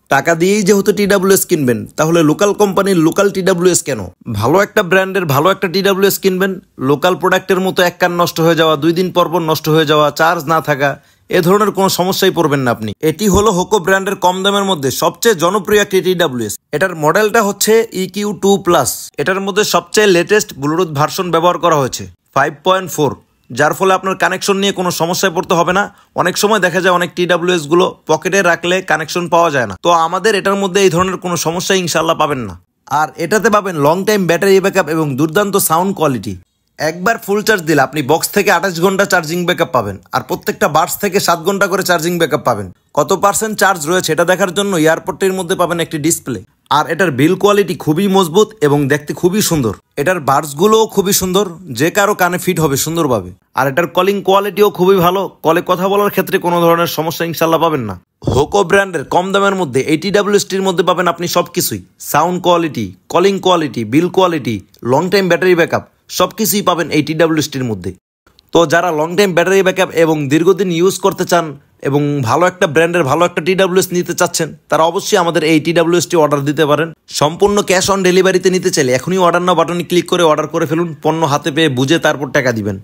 টাকা দিয়েই যেহেতু টিডাব্লিউএস কিনবেন, তাহলে লোকাল কোম্পানির লোকাল টিডাব্লিউএস কেন? ভালো একটা ব্র্যান্ডের ভালো একটা টিডাব্লিউএস কিনবেন। লোকাল প্রোডাক্টের মতো এক কান নষ্ট হয়ে যাওয়া, 2 দিন পর নষ্ট হয়ে যাওয়া, চার্জ না থাকা, এ ধরনের কোনো সমস্যায় পড়বেন না আপনি। এটি হলো হোকো ব্র্যান্ডের কম দামের মধ্যে সবচেয়ে জনপ্রিয় একটি টিডাব্লিউএস। এটার মডেলটা হচ্ছে EQ2+। এটার মধ্যে সবচেয়ে লেটেস্ট ব্লুটুথ ভার্সন ব্যবহার করা হয়েছে 5.4, যার ফলে আপনার কানেকশন নিয়ে কোনো সমস্যায় পড়তে হবে না। অনেক সময় দেখা যায় অনেক টিডাব্লিউএস গুলো পকেটে রাখলে কানেকশন পাওয়া যায় না, তো আমাদের এটার মধ্যে এই ধরনের কোনো সমস্যা ইনশাল্লাহ পাবেন না। আর এটাতে পাবেন লং টাইম ব্যাটারি ব্যাকআপ এবং দুর্দান্ত সাউন্ড কোয়ালিটি। একবার ফুল চার্জ দিলে আপনি বক্স থেকে 28 ঘন্টা চার্জিং ব্যাকআপ পাবেন, আর প্রত্যেকটা বাডস থেকে 7 ঘন্টা করে চার্জিং ব্যাকআপ পাবেন। কত পার্সেন্ট চার্জ রয়েছে এটা দেখার জন্য এয়ারপডটির মধ্যে পাবেন একটি ডিসপ্লে। আর এটার বিল কোয়ালিটি খুবই মজবুত এবং দেখতে খুবই সুন্দর। এটার বাডসগুলোও খুবই সুন্দর, যে কারো কানে ফিট হবে সুন্দরভাবে। আর এটার কলিং কোয়ালিটিও খুবই ভালো, কলে কথা বলার ক্ষেত্রে কোনো ধরনের সমস্যা ইনশাল্লাহ পাবেন না। হোকো ব্র্যান্ডের কম দামের মধ্যে এই টিডাব্লিউএসটির মধ্যে পাবেন আপনি সবকিছুই, সাউন্ড কোয়ালিটি, কলিং কোয়ালিটি, বিল quality, long time battery backup, সবকিছুই পাবেন এই টিডাব্লিউএসটির মধ্যে। তো যারা লং টাইম ব্যাটারি ব্যাকআপ এবং দীর্ঘদিন ইউজ করতে চান এবং ভালো একটা ব্র্যান্ডের ভালো একটা টিডাব্লিউএস নিতে চাচ্ছেন, তারা অবশ্যই আমাদের এই টিডাব্লিউএসটি অর্ডার দিতে পারেন। সম্পূর্ণ ক্যাশ অন ডেলিভারিতে নিতে চাইলে এখনই অর্ডার নাও বাটনে ক্লিক করে অর্ডার করে ফেলুন। পণ্য হাতে পেয়ে বুঝে তারপর টাকা দিবেন।